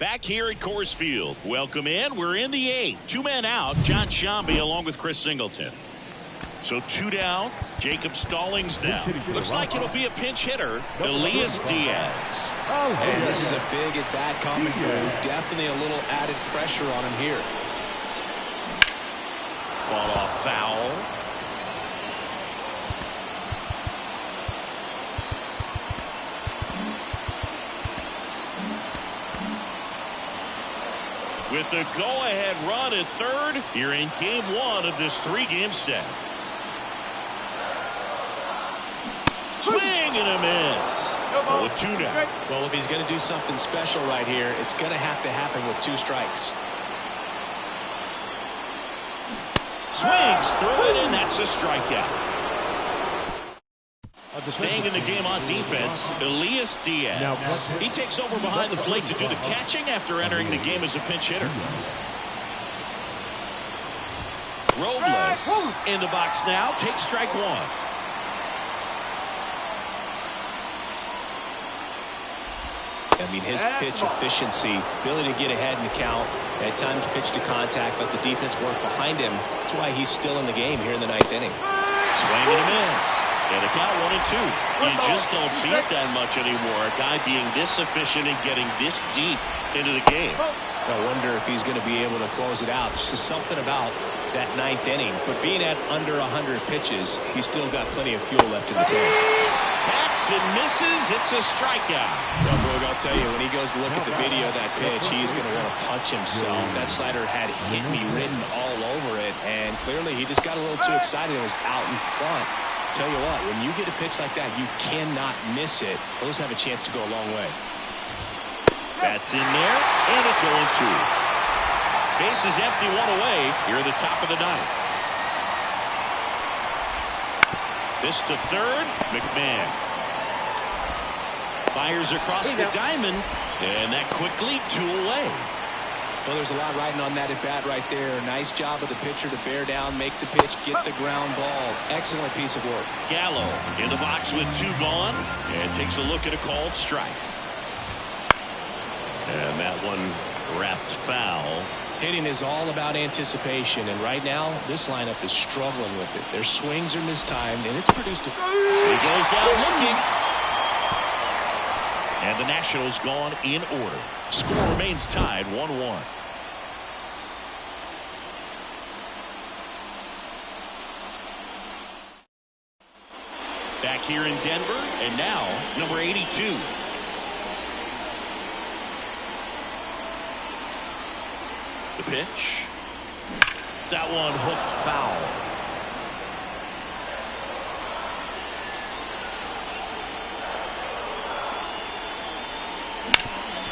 Back here at Coors Field. Welcome in. We're in the eighth. Two men out. John Shambi along with Chris Singleton. So two down. Jacob Stallings down. Looks like it'll be a pinch hitter. Elias Diaz. And this is a big at-bat coming through. Definitely a little added pressure on him here. Fought off foul. With the go-ahead run at third, you're in game one of this three-game set. Swing and a miss. 0-2 now. Well, if he's going to do something special right here, it's going to have to happen with two strikes. Swings through it, and that's a strikeout. Staying in the game on defense, Elias Diaz. He takes over behind the plate to do the catching after entering the game as a pinch hitter. Robles in the box now, takes strike one. I mean, his pitch efficiency, ability to get ahead in the count, at times pitch to contact, let the defense work behind him. That's why he's still in the game here in the ninth inning. Swing and a miss. And a count 1-2. You just don't see it that much anymore. A guy being this efficient and getting this deep into the game. I wonder if he's going to be able to close it out. There's just something about that ninth inning. But being at under 100 pitches, he's still got plenty of fuel left in the tank. Hacks and misses. It's a strikeout. Well, Boog, I'll tell you, when he goes to look at the video of that pitch, he's going to want to punch himself. That slider had hit me written all over it, and clearly he just got a little too excited and was out in front. Tell you what, when you get a pitch like that, you cannot miss it. Those have a chance to go a long way. That's in there, and it's 0-2. Base is empty, one away. Here at the top of the ninth. This to third, McMahon. Fires across the diamond, and that quickly 2 away. Well, there's a lot riding on that at-bat right there. Nice job of the pitcher to bear down, make the pitch, get the ground ball. Excellent piece of work. Gallo in the box with 2 gone, and takes a look at a called strike. And that one wrapped foul. Hitting is all about anticipation, and right now, this lineup is struggling with it. Their swings are mistimed, and it's produced a... He goes down looking. And the Nationals gone in order. Score remains tied 1-1. Back here in Denver, and now number 82. The pitch. That one hooked foul.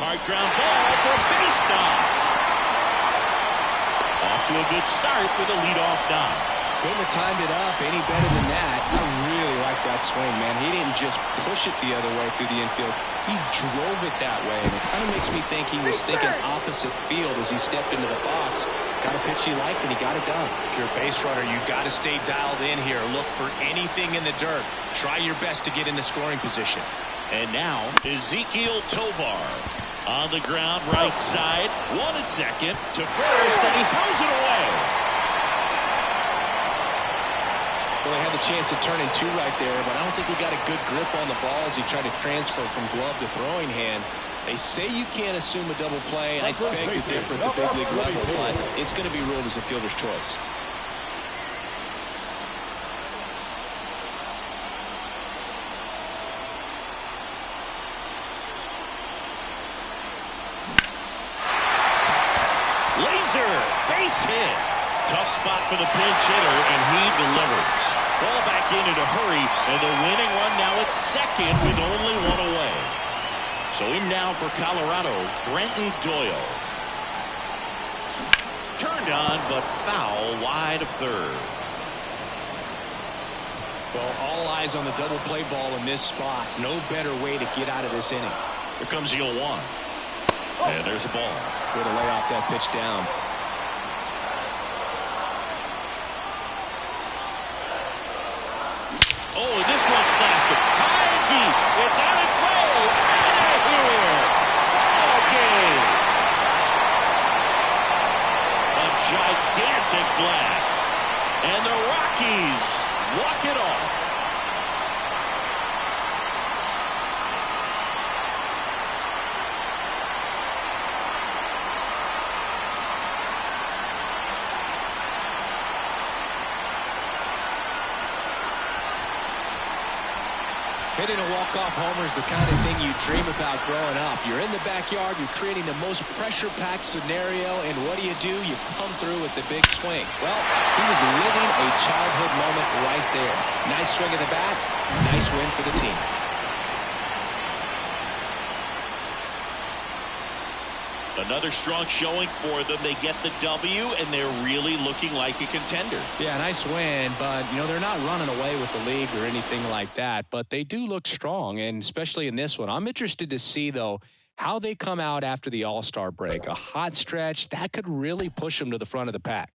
Hard ground ball for a base knock. Off to a good start with a leadoff knock. Couldn't have timed it up any better than that. I really like that swing, man. He didn't just push it the other way through the infield. He drove it that way, and it kind of makes me think he was thinking opposite field as he stepped into the box. Got a pitch he liked, and he got it done. If you're a base runner, you've got to stay dialed in here. Look for anything in the dirt. Try your best to get in the scoring position. And now, Ezekiel Tovar. On the ground, right side. One at second to first, and he throws it away. Well, he had the chance of turning 2 right there, but I don't think he got a good grip on the ball as he tried to transfer from glove to throwing hand. They say you can't assume a double play. I beg to differ at the big league level, but it's going to be ruled as a fielder's choice. Laser, base hit. Tough spot for the pinch hitter, and he delivers. Ball back in a hurry, and the winning run now at second with only 1 away. So in now for Colorado, Brenton Doyle. Turned on, but foul wide of third. Well, all eyes on the double play ball in this spot. No better way to get out of this inning. Here comes the 0-1. And there's the ball. Way to lay off that pitch down. Oh, and this one's blasted. High and deep. It's on its way. Out of here. Okay. blast. And the Rockies walk it off. Hitting a walk-off homer is the kind of thing you dream about growing up. You're in the backyard, you're creating the most pressure-packed scenario, and what do? You come through with the big swing. Well, he was living a childhood moment right there. Nice swing of the bat, nice win for the team. Another strong showing for them. They get the W, and they're really looking like a contender. Yeah, nice win, but, they're not running away with the league or anything like that, but they do look strong, and especially in this one. I'm interested to see, though, how they come out after the All-Star break. A hot stretch, that could really push them to the front of the pack.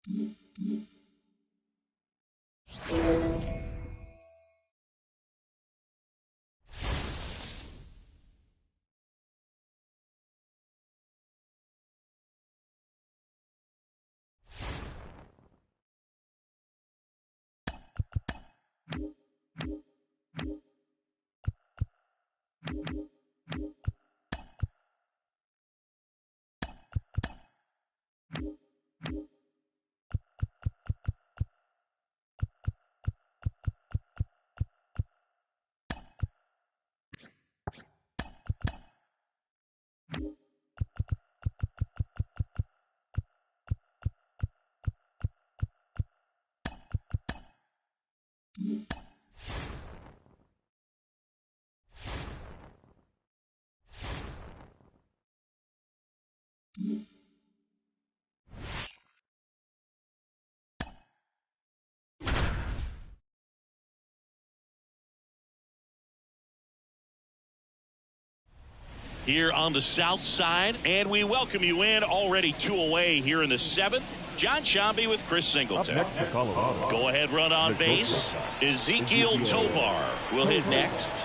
Here on the south side, and we welcome you in. Already 2 away here in the 7th. John Shambi with Chris Singleton. Go ahead run on base. Ezekiel Tovar will hit next.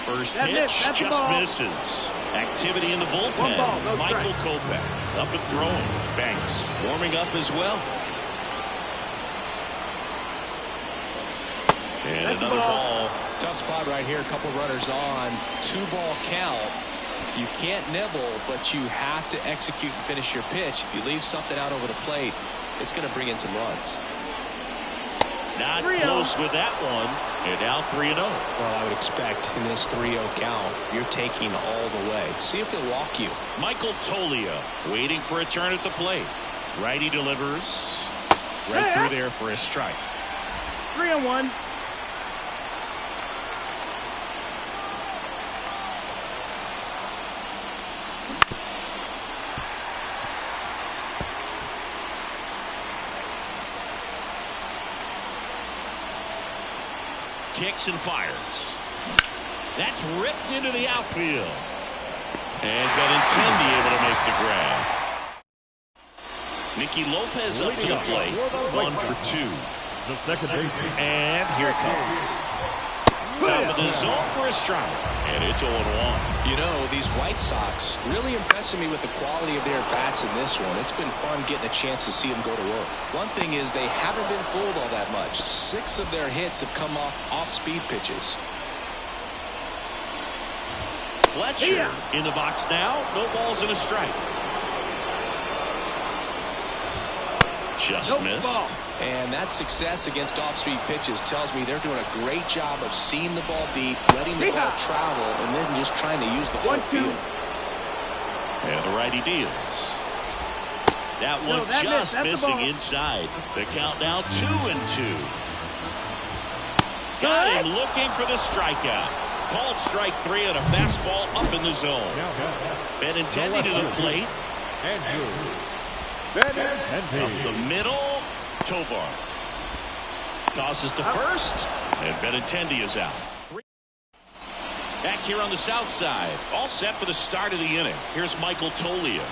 First pitch just misses. Activity in the bullpen. Michael Kopech up and throwing. Banks warming up as well. And another ball. Tough spot right here. A couple runners on. 2-ball count. You can't nibble, but you have to execute and finish your pitch. If you leave something out over the plate, it's going to bring in some runs. Not close with that one. And now 3-0. Well, I would expect in this 3-0 count, you're taking all the way. See if he'll walk you. Michael Toglia waiting for a turn at the plate. Righty delivers. Right through there for a strike. 3-1. Kicks and fires. That's ripped into the outfield. And Benintendi able to make the grab. Nicky Lopez up to the plate. 1 for 2. The second baseman. And here it comes. Top of the zone for a strike. And it's 0-1. These White Sox really impressing me with the quality of their bats in this one. It's been fun getting a chance to see them go to work. One thing is they haven't been fooled all that much. 6 of their hits have come off speed pitches. Fletcher in the box now. No balls and a strike. Just missed. And that success against off-speed pitches tells me they're doing a great job of seeing the ball deep, letting the ball travel, and then just trying to use the whole field. And the righty deals. That one just missing inside. The count now 2-2. Got him looking for the strikeout. Called strike 3 on a fastball up in the zone. Benintendi to the plate. Up the middle, Tovar. Tosses to first, and Benintendi is out. Back here on the south side, all set for the start of the inning. Here's Michael Toglia.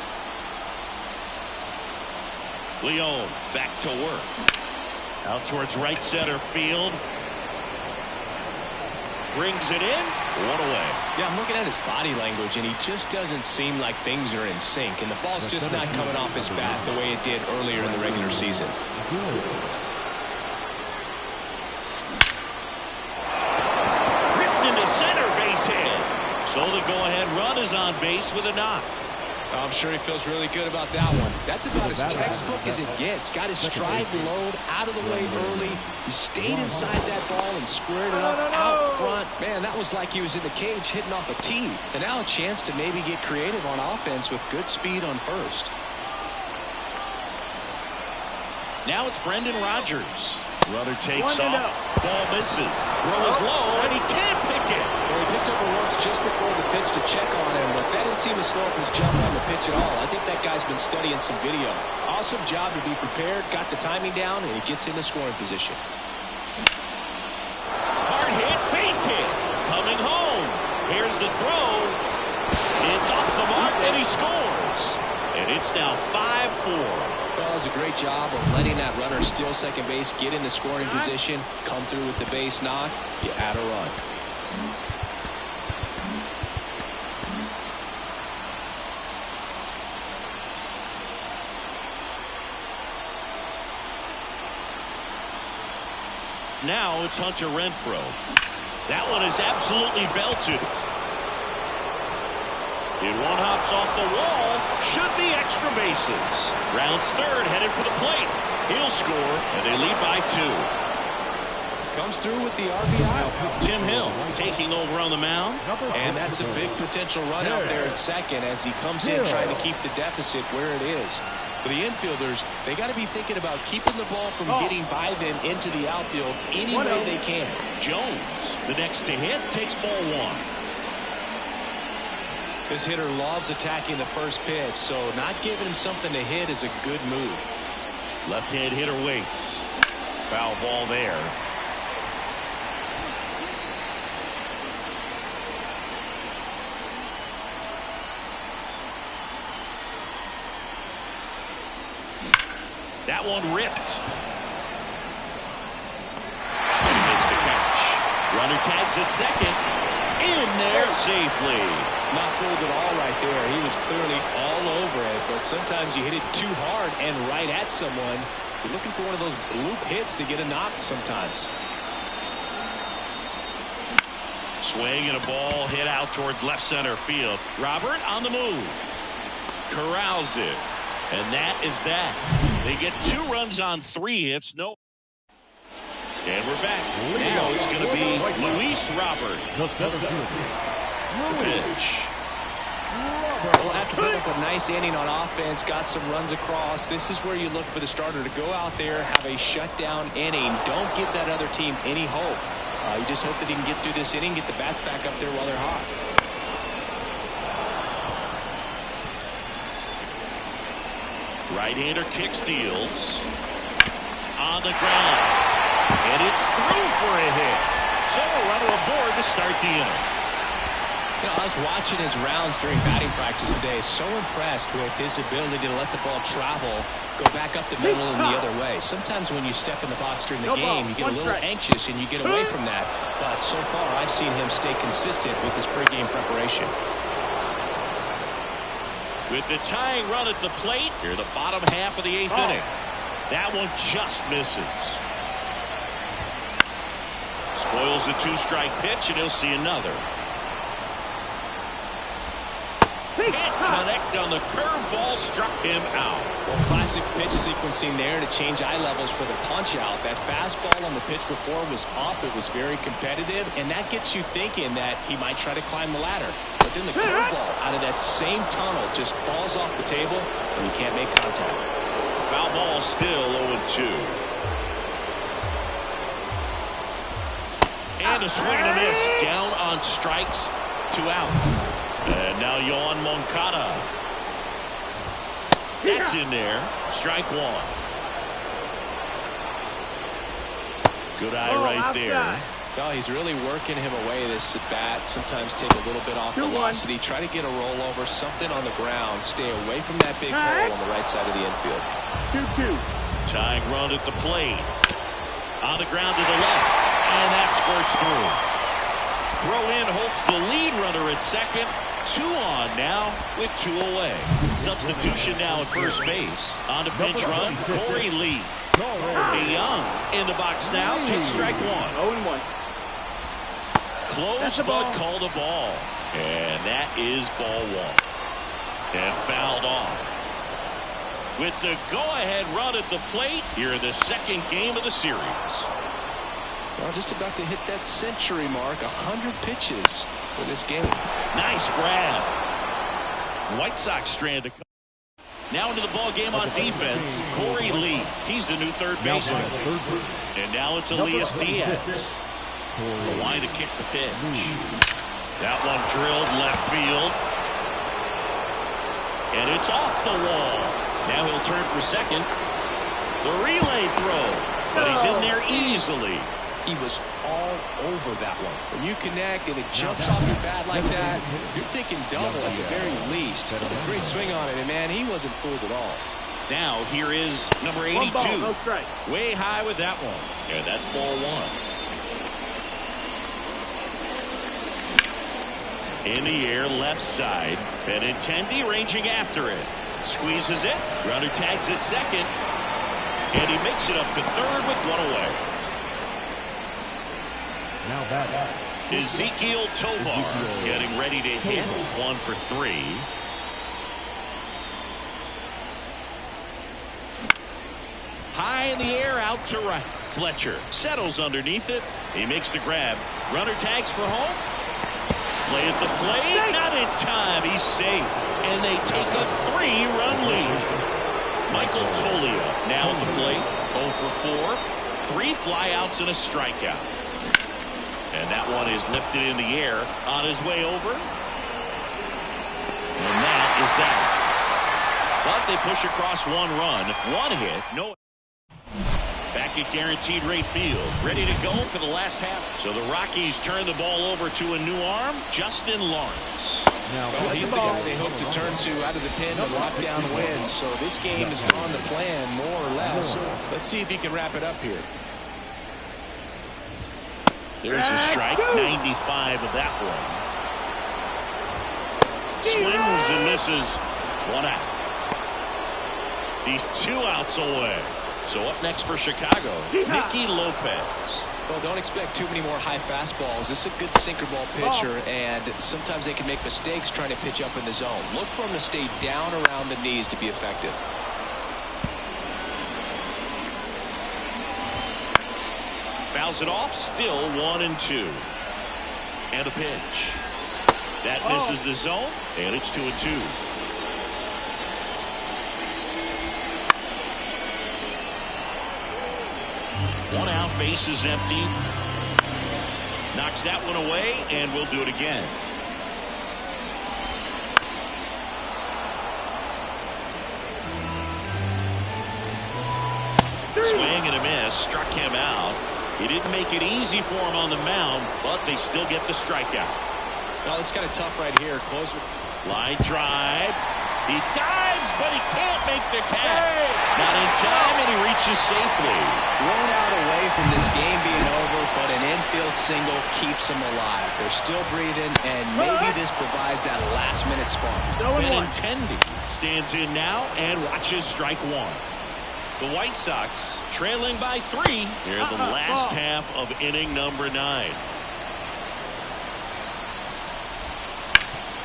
Leone back to work. Out towards right center field. brings it in. One away. Yeah, I'm looking at his body language, and he just doesn't seem like things are in sync. And the ball's just not coming off his bat the way it did earlier in the regular season. Ripped into center, base hit. So the go-ahead run is on base with a knock. I'm sure he feels really good about that one. That's about as textbook as it gets. Got his stride load out of the way early. He stayed inside that ball and squared it up out front. Man, that was like he was in the cage hitting off a tee. And now a chance to maybe get creative on offense with good speed on first. Now it's Brendan Rodgers. Runner takes off. Ball misses. Throw is low, and he can't pick it. Well, he picked over once just before the pitch to check on him, but that didn't seem to slow up his jump on the pitch at all. I think that guy's been studying some video. Awesome job to be prepared, got the timing down, and he gets into scoring position. Hard hit, base hit. Coming home. Here's the throw. It's off the mark, and he scores. And it's now 5-4. Well, that was a great job of letting that runner steal second base, get into scoring position, come through with the base knock. You add a run. Now it's Hunter Renfroe. That one is absolutely belted. And one hops off the wall. Should be extra bases. Rounds third, headed for the plate. He'll score, and they lead by 2. Comes through with the RBI. Tim Hill taking over on the mound. And that's a big potential run out there at second as he comes in trying to keep the deficit where it is. For the infielders, they got to be thinking about keeping the ball from getting by them into the outfield any way they can. Jones, the next to hit, takes ball 1. This hitter loves attacking the first pitch, so not giving him something to hit is a good move. Left-hand hitter waits. Foul ball there. That one ripped. He makes the catch. Runner tags at second. In there safely. Not fooled at all right there. He was clearly all over it, but sometimes you hit it too hard and right at someone. You're looking for one of those bloop hits to get a knock sometimes. Swing and a ball hit out towards left center field. Robert on the move. Corrals it. And that is that. They get 2 runs on 3 hits. No. And we're back. Now it's going to be Luis Robert. Pitch. Well, after putting up a nice inning on offense, got some runs across, this is where you look for the starter to go out there, have a shutdown inning. Don't give that other team any hope. You just hope that he can get through this inning, get the bats back up there while they're hot. Right-hander kick steals. On the ground. And it's through for a hit. So a runner aboard to start the inning. You know, I was watching his rounds during batting practice today. So impressed with his ability to let the ball travel, go back up the middle and the other way. Sometimes when you step in the box during the game, you get a little anxious and you get away from that. But so far, I've seen him stay consistent with his pregame preparation. With the tying run at the plate, here the bottom half of the 8th inning. That one just misses. Spoils the 2-strike pitch, and he'll see another. Can't connect on the curveball, struck him out. Well, classic pitch sequencing there to change eye levels for the punch out. That fastball on the pitch before was up. It was very competitive, and that gets you thinking that he might try to climb the ladder. But then the curveball out of that same tunnel just falls off the table, and you can't make contact. Foul ball still 0-2. And a swing and a miss. Down on strikes, 2 out. And now Yohan Moncada. That's in there. Strike 1. Good eye right there. No, he's really working him away this at bat. Sometimes take a little bit off velocity. Try to get a rollover, something on the ground. Stay away from that big hole on the right side of the infield. 2-2. Tying run at the plate. On the ground to the left. And that squirts through. throw in halts the lead runner at second. 2 on now with 2 away. Substitution now at first base. On to pinch run, Corey Lee. DeYoung in the box now. Takes strike 1. 0-1. Close but called a ball. And that is ball 1. And fouled off. With the go-ahead run at the plate here in the second game of the series. Well, just about to hit that century mark. 100 pitches for this game. Nice grab. White Sox strand. Now into the ball game on defense. Corey Lee. He's the new third baseman. And now it's Elias Diaz. The line to kick the pitch. That one drilled left field. And it's off the wall. Now he'll turn for second. The relay throw. But he's in there easily. He was all over that one. When you connect and it jumps off your bat like that, you're thinking double at the very least. A great swing on it, and man, he wasn't fooled at all. Now here is number 82. 1 ball, no strike. Way high with that one. And that's ball 1. In the air, left side. Benintendi ranging after it. Squeezes it. Runner tags at second. And he makes it up to third with 1 away. Now back. Ezekiel Tovar getting ready to hit. 1 for 3. High in the air, out to right. Fletcher settles underneath it. He makes the grab. Runner tags for home. Play at the plate. Not in time. He's safe. And they take a 3-run lead. Michael Toglia now at the plate. 0 for 4. 3 flyouts and a strikeout. And that one is lifted in the air on his way over. And that is that. But they push across 1 run. 1 hit. No. Back at guaranteed rate field. Ready to go for the last half. So the Rockies turn the ball over to a new arm. Justin Lawrence. Well, he's the guy they hope to turn to out of the pen to lock down wins. So this game is on the plan, more or less. Let's see if he can wrap it up here. There's a strike. 95 of that one. Swings and misses. 1 out. He's 2 outs away. So up next for Chicago, Nicky Lopez. Well, don't expect too many more high fastballs. This is a good sinker ball pitcher, and sometimes they can make mistakes trying to pitch up in the zone. Look for him to stay down around the knees to be effective. Fouls it off, still 1-2. And a pitch. That misses the zone, and it's 2-2. 1 out, base is empty. Knocks that one away, and we'll do it again. Swing and a miss, struck him out. He didn't make it easy for him on the mound, but they still get the strikeout. Well, it's kind of tough right here. Closer. Line drive. He dives, but he can't make the catch. Not in time, and he reaches safely. 1 out away from this game being over, but an infield single keeps them alive. They're still breathing, and maybe this provides that last-minute spark. Benintendi stands in now and watches strike 1. The White Sox trailing by 3 here in the last half of inning number 9.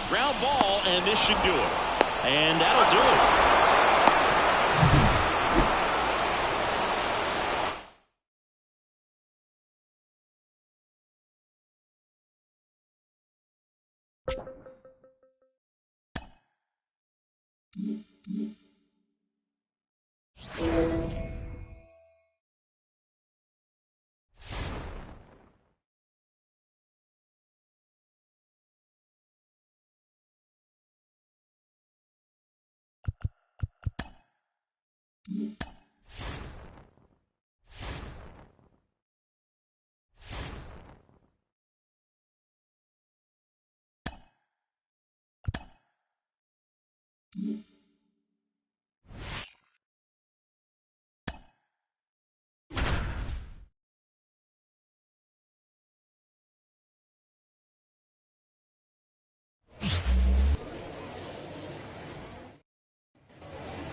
Ground ball, and this should do it. And that'll do it.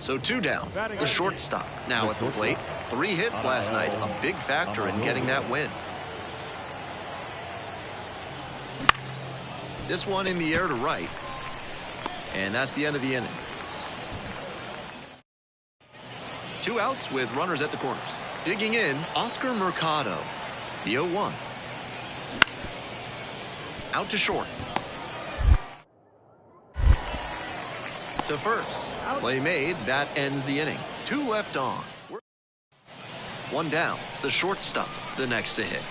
So 2 down, the shortstop. Now at the plate, 3 hits last night, a big factor in getting that win. This one in the air to right. And that's the end of the inning. 2 outs with runners at the corners. Digging in, Oscar Mercado. The 0-1. Out to short. To first. Play made. That ends the inning. 2 left on. 1 down. The shortstop. The next to hit.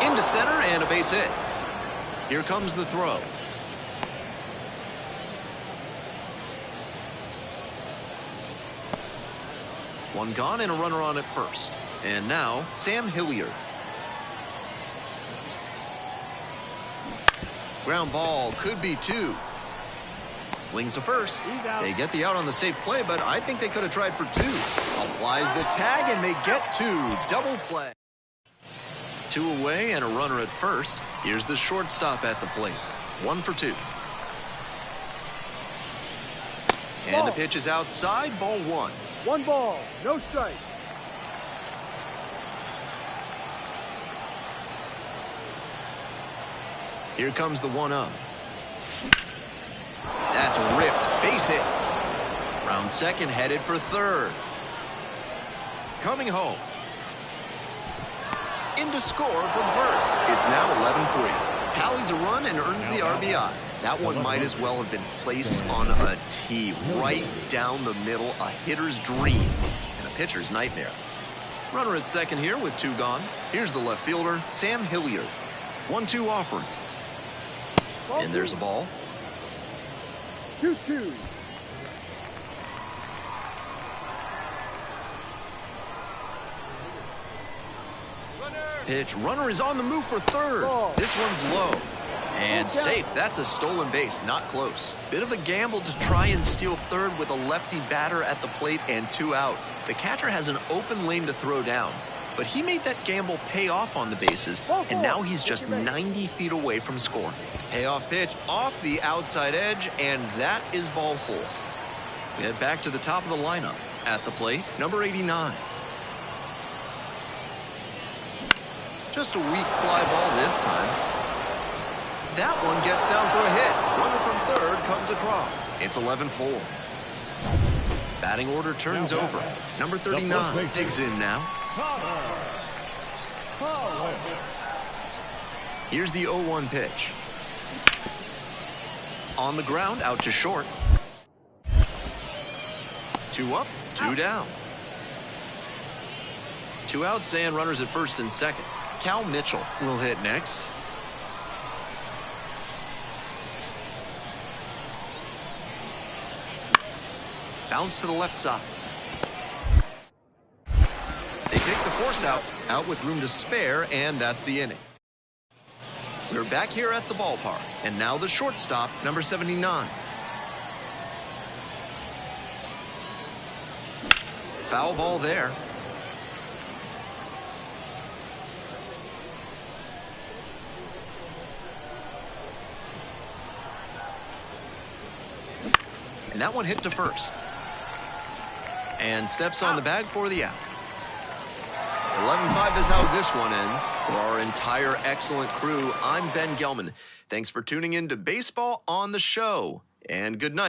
Into center and a base hit. Here comes the throw. One gone and a runner on at first. And now, Sam Hilliard. Ground ball could be 2. Slings to first. They get the out on the safe play, but I think they could have tried for 2. Applies the tag and they get 2. Double play. 2 away and a runner at first. Here's the shortstop at the plate. 1 for 2. And the pitch is outside. Ball 1. 1 ball, no strike. Here comes the 1-0. That's ripped. Base hit. Round second headed for third. Coming home. In to score from first. It's now 11-3. Tallies a run and earns the RBI. That one might as well have been placed on a tee right down the middle, a hitter's dream and a pitcher's nightmare. Runner at second here with 2 gone. Here's the left fielder, Sam Hilliard. 1-2 offering. And there's a ball. 2-2. Pitch. Runner is on the move for third. This one's low. And safe. That's a stolen base. Not close. Bit of a gamble to try and steal third with a lefty batter at the plate and 2 out. The catcher has an open lane to throw down. But he made that gamble pay off on the bases, and now he's just 90 feet away from scoring. Payoff pitch off the outside edge, and that is ball 4. We head back to the top of the lineup. At the plate, number 89. Just a weak fly ball this time. That one gets down for a hit. Runner from third comes across. It's 11-4. Batting order turns over. Number 39 digs in now. Here's the 0-1 pitch. On the ground, out to short. 2 up, 2 down. 2 outs and runners at first and second. Cal Mitchell will hit next. Bounce to the left side. They take the force out with room to spare, and that's the inning. We're back here at the ballpark, and now the shortstop, number 79. Foul ball there. And that one hit to first. And steps on the bag for the out. 11-5 is how this one ends. For our entire excellent crew, I'm Ben Gelman. Thanks for tuning in to Baseball on the Show, and good night.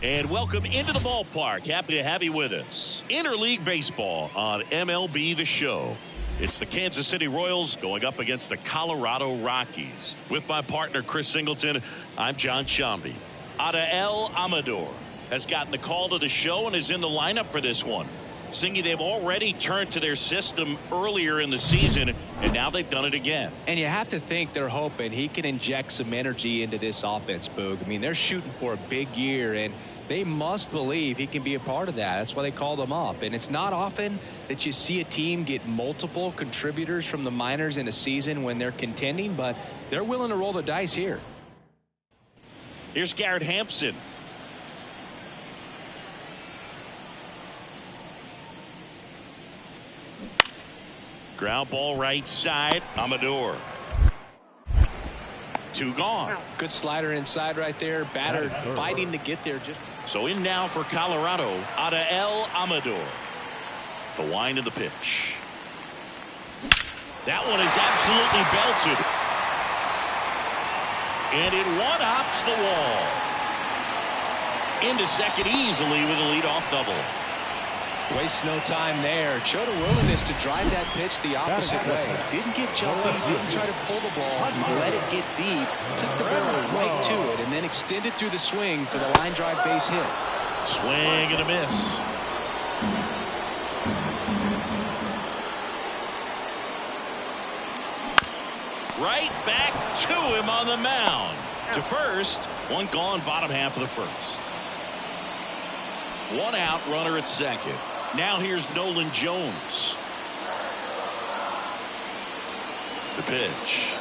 And welcome into the ballpark. Happy to have you with us. Interleague Baseball on MLB The Show. It's the Kansas City Royals going up against the Colorado Rockies. With my partner, Chris Singleton, I'm John Shambi. Adael Amador has gotten the call to the show and is in the lineup for this one. Singy, they've already turned to their system earlier in the season, and now they've done it again. And you have to think they're hoping he can inject some energy into this offense, Boog. I mean, they're shooting for a big year, and they must believe he can be a part of that. That's why they called him up. And it's not often that you see a team get multiple contributors from the minors in a season when they're contending, but they're willing to roll the dice here. Here's Garrett Hampson. Ground ball right side. Amador. 2 gone. Good slider inside right there. Batter fighting to get there. So in now for Colorado, Adael Amador. The wind of the pitch. That one is absolutely belted. And it one-hops the wall. Into second easily with a leadoff double. Waste no time there. Showed a willingness to drive that pitch the opposite way. Didn't get jumpy, didn't try to pull the ball. He let it get deep, took the barrel right to it, and then extended through the swing for the line drive base hit. Swing and a miss. Right back to him on the mound. To first, 1 gone, bottom half of the first. 1 out, runner at second. Now here's Nolan Jones. The pitch.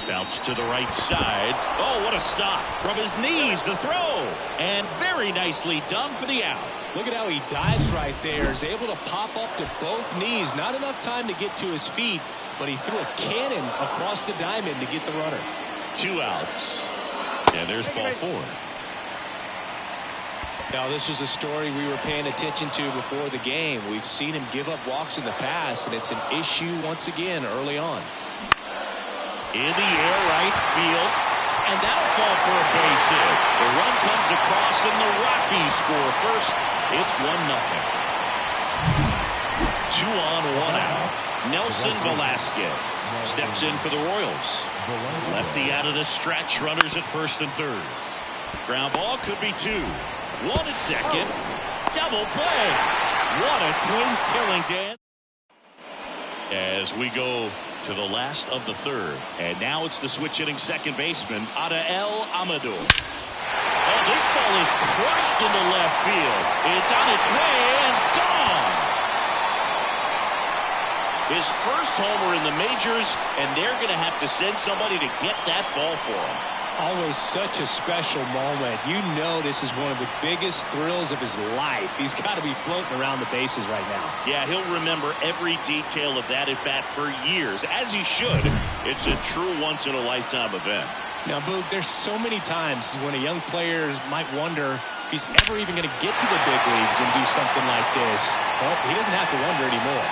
Bounce to the right side. Oh, what a stop. From his knees, the throw. And very nicely done for the out. Look at how he dives right there. Is able to pop up to both knees. Not enough time to get to his feet, but he threw a cannon across the diamond to get the runner. 2 outs. And there's ball 4. Now, this was a story we were paying attention to before the game. We've seen him give up walks in the past, and it's an issue once again early on. In the air, right field, and that'll fall for a base hit. The run comes across, and the Rockies score first. It's 1-0. 2 on, 1 out. Nelson Velasquez steps in for the Royals. Lefty out of the stretch, runners at first and third. Ground ball could be 2. 1 at second. Double play. What a twin killing, Dan. As we go to the last of the third. And now it's the switch hitting second baseman, Adael Amador. Oh, this ball is crushed into left field. It's on its way and gone. His first homer in the majors, and they're going to have to send somebody to get that ball for him. Always such a special moment. You know this is one of the biggest thrills of his life. He's got to be floating around the bases right now. Yeah, he'll remember every detail of that at bat for years, as he should. It's a true once-in-a-lifetime event. Now, Boog, there's so many times when a young player might wonder if he's ever even going to get to the big leagues and do something like this. Well, he doesn't have to wonder anymore.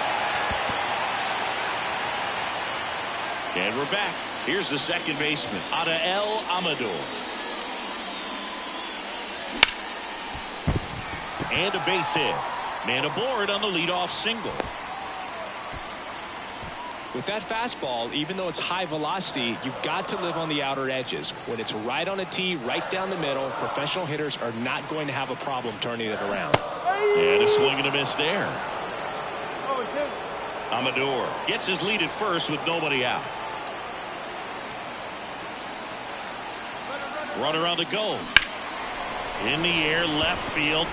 And we're back. Here's the second baseman, Adael Amador. And a base hit. Man aboard on the leadoff single. With that fastball, even though it's high velocity, you've got to live on the outer edges. When it's right on a tee, right down the middle, professional hitters are not going to have a problem turning it around. And a swing and a miss there. Amador gets his lead at first with nobody out. Runner on the go. In the air, left field.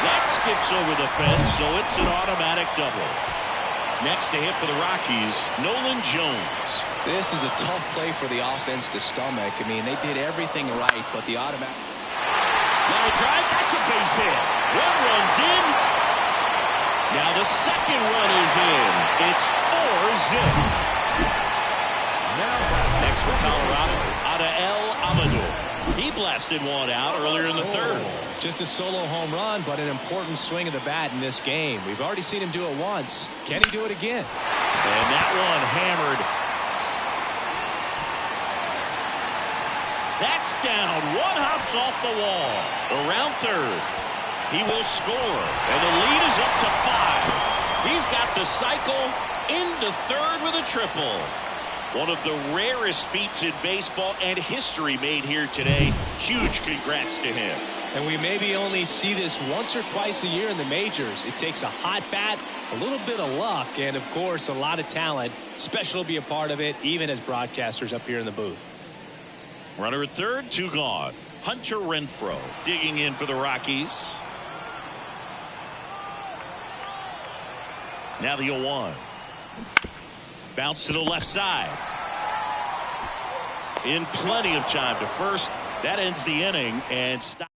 That skips over the fence, so it's an automatic double. Next to hit for the Rockies, Nolan Jones. This is a tough play for the offense to stomach. I mean, they did everything right, but the automatic. Line drive, that's a base hit. 1 run's in. Now the second run is in. It's 4-zip. Next for Colorado, Adael Amador. He blasted 1 out earlier in the third. Just a solo home run, but an important swing of the bat in this game. We've already seen him do it once. Can he do it again? And that one hammered. That's down. One hops off the wall. Around third. He will score. And the lead is up to 5. He's got the cycle into third with a triple. One of the rarest feats in baseball and history made here today. Huge congrats to him. And we maybe only see this once or twice a year in the majors. It takes a hot bat, a little bit of luck, and of course a lot of talent. Special to be a part of it, even as broadcasters up here in the booth. Runner at third, 2 gone. Hunter Renfroe digging in for the Rockies. Now the 0-1. Bounce to the left side. In plenty of time to first. That ends the inning and stop.